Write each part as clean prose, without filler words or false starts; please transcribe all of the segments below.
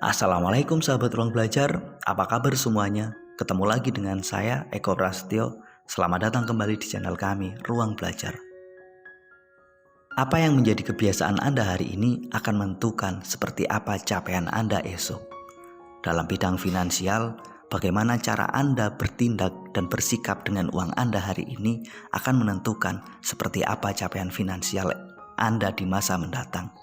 Assalamualaikum sahabat ruang belajar, apa kabar semuanya? Ketemu lagi dengan saya Eko Prasetyo. Selamat datang kembali di channel kami, Ruang Belajar. Apa yang menjadi kebiasaan Anda hari ini akan menentukan seperti apa capaian Anda esok. Dalam bidang finansial, bagaimana cara Anda bertindak dan bersikap dengan uang Anda hari ini akan menentukan seperti apa capaian finansial Anda di masa mendatang.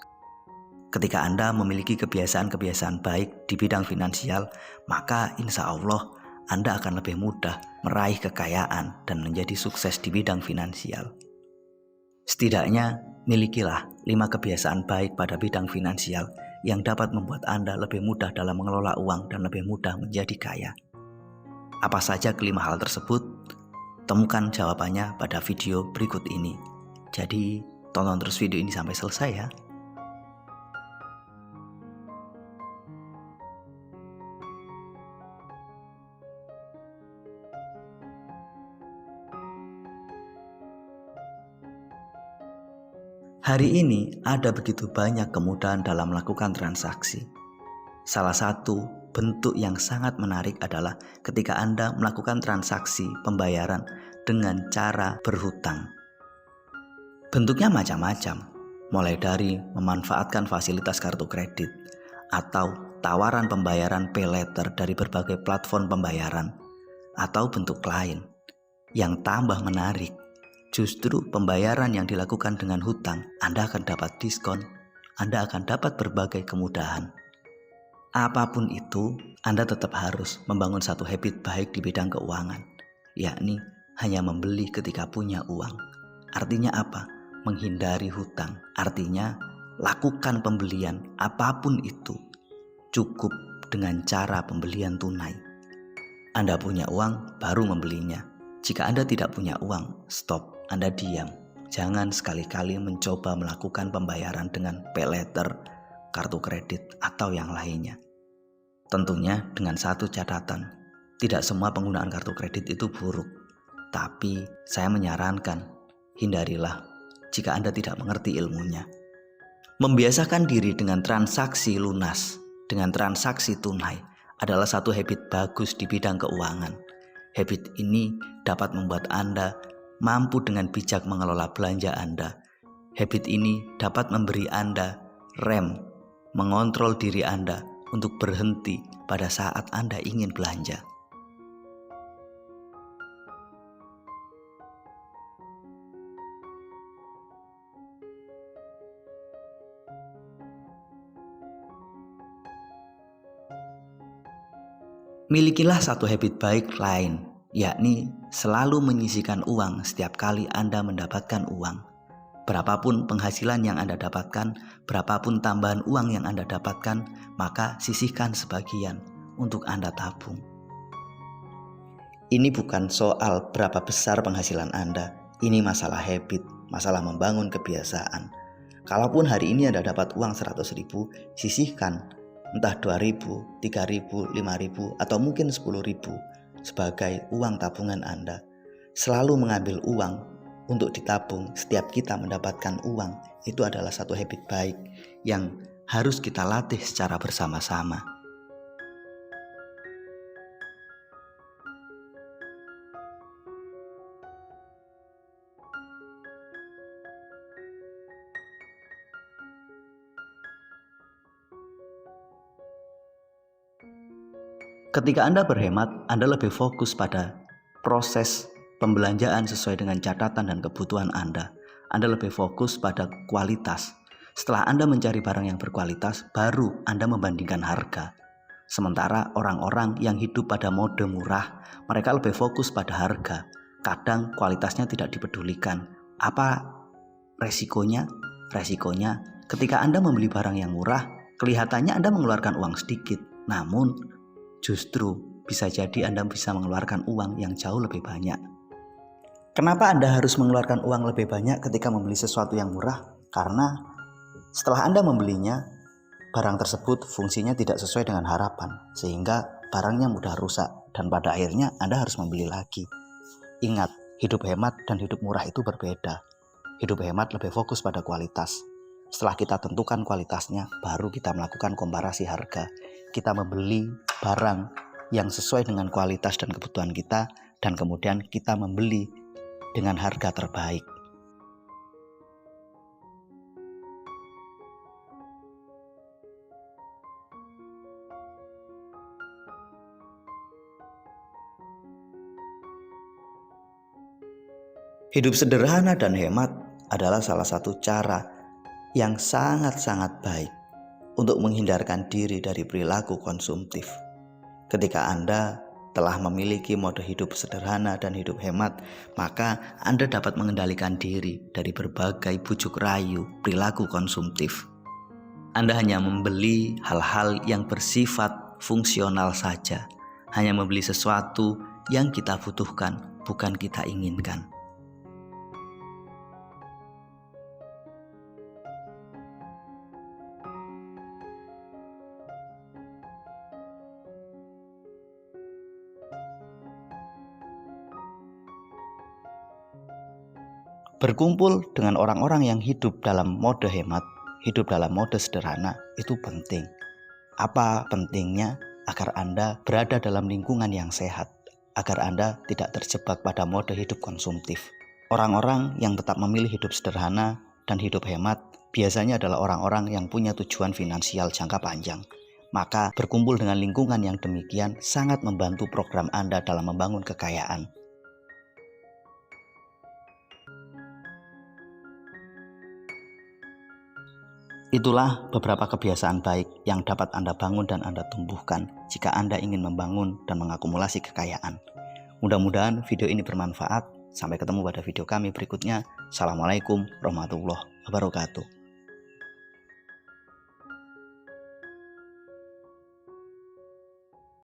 Ketika Anda memiliki kebiasaan-kebiasaan baik di bidang finansial, maka insya Allah Anda akan lebih mudah meraih kekayaan dan menjadi sukses di bidang finansial. Setidaknya, milikilah 5 kebiasaan baik pada bidang finansial yang dapat membuat Anda lebih mudah dalam mengelola uang dan lebih mudah menjadi kaya. Apa saja kelima hal tersebut? Temukan jawabannya pada video berikut ini. Jadi, tonton terus video ini sampai selesai ya. Hari ini ada begitu banyak kemudahan dalam melakukan transaksi. Salah satu bentuk yang sangat menarik adalah ketika Anda melakukan transaksi pembayaran dengan cara berhutang. Bentuknya macam-macam, mulai dari memanfaatkan fasilitas kartu kredit atau tawaran pembayaran pay later dari berbagai platform pembayaran, atau bentuk lain. Yang tambah menarik, justru pembayaran yang dilakukan dengan hutang, Anda akan dapat diskon, Anda akan dapat berbagai kemudahan. Apapun itu, Anda tetap harus membangun satu habit baik di bidang keuangan, yakni hanya membeli ketika punya uang. Artinya apa? Menghindari hutang. Artinya, lakukan pembelian apapun itu, cukup dengan cara pembelian tunai. Anda punya uang, baru membelinya. Jika Anda tidak punya uang, stop. Anda diam. Jangan sekali-kali mencoba melakukan pembayaran dengan pay later, kartu kredit, atau yang lainnya. Tentunya dengan satu catatan, tidak semua penggunaan kartu kredit itu buruk. Tapi saya menyarankan, hindarilah jika Anda tidak mengerti ilmunya. Membiasakan diri dengan transaksi lunas, dengan transaksi tunai, adalah satu habit bagus di bidang keuangan. Habit ini dapat membuat Anda mampu dengan bijak mengelola belanja Anda. Habit ini dapat memberi Anda rem, mengontrol diri Anda untuk berhenti pada saat Anda ingin belanja. Milikilah satu habit baik lain, yakni selalu menyisihkan uang setiap kali Anda mendapatkan uang. Berapapun penghasilan yang Anda dapatkan, berapapun tambahan uang yang Anda dapatkan, maka sisihkan sebagian untuk Anda tabung. Ini bukan soal berapa besar penghasilan Anda, ini masalah habit, masalah membangun kebiasaan. Kalaupun hari ini Anda dapat uang 100.000, sisihkan entah 2.000, 3.000, 5.000, atau mungkin 10.000 sebagai uang tabungan Anda. Selalu mengambil uang untuk ditabung setiap kita mendapatkan uang, itu adalah satu habit baik yang harus kita latih secara bersama-sama. Ketika Anda berhemat, Anda lebih fokus pada proses pembelanjaan sesuai dengan catatan dan kebutuhan Anda. Anda lebih fokus pada kualitas. Setelah Anda mencari barang yang berkualitas, baru Anda membandingkan harga. Sementara orang-orang yang hidup pada mode murah, mereka lebih fokus pada harga. Kadang kualitasnya tidak dipedulikan. Apa resikonya? Resikonya ketika Anda membeli barang yang murah, kelihatannya Anda mengeluarkan uang sedikit. Namun justru bisa jadi Anda bisa mengeluarkan uang yang jauh lebih banyak. Kenapa Anda harus mengeluarkan uang lebih banyak ketika membeli sesuatu yang murah? Karena setelah Anda membelinya, barang tersebut fungsinya tidak sesuai dengan harapan, sehingga barangnya mudah rusak dan pada akhirnya Anda harus membeli lagi. Ingat, hidup hemat dan hidup murah itu berbeda. Hidup hemat lebih fokus pada kualitas. Setelah kita tentukan kualitasnya, baru kita melakukan komparasi harga. kita membeli barang yang sesuai dengan kualitas dan kebutuhan kita, dan kemudian kita membeli dengan harga terbaik. Hidup sederhana dan hemat adalah salah satu cara yang sangat-sangat baik untuk menghindarkan diri dari perilaku konsumtif. Ketika Anda telah memiliki mode hidup sederhana dan hidup hemat, maka Anda dapat mengendalikan diri dari berbagai bujuk rayu perilaku konsumtif. Anda hanya membeli hal-hal yang bersifat fungsional saja, hanya membeli sesuatu yang kita butuhkan, bukan kita inginkan. Berkumpul dengan orang-orang yang hidup dalam mode hemat, hidup dalam mode sederhana itu penting. Apa pentingnya? Agar Anda berada dalam lingkungan yang sehat, agar Anda tidak terjebak pada mode hidup konsumtif. Orang-orang yang tetap memilih hidup sederhana dan hidup hemat biasanya adalah orang-orang yang punya tujuan finansial jangka panjang. Maka berkumpul dengan lingkungan yang demikian sangat membantu program Anda dalam membangun kekayaan. Itulah beberapa kebiasaan baik yang dapat Anda bangun dan Anda tumbuhkan jika Anda ingin membangun dan mengakumulasi kekayaan. Mudah-mudahan video ini bermanfaat. Sampai ketemu pada video kami berikutnya. Assalamualaikum warahmatullahi wabarakatuh.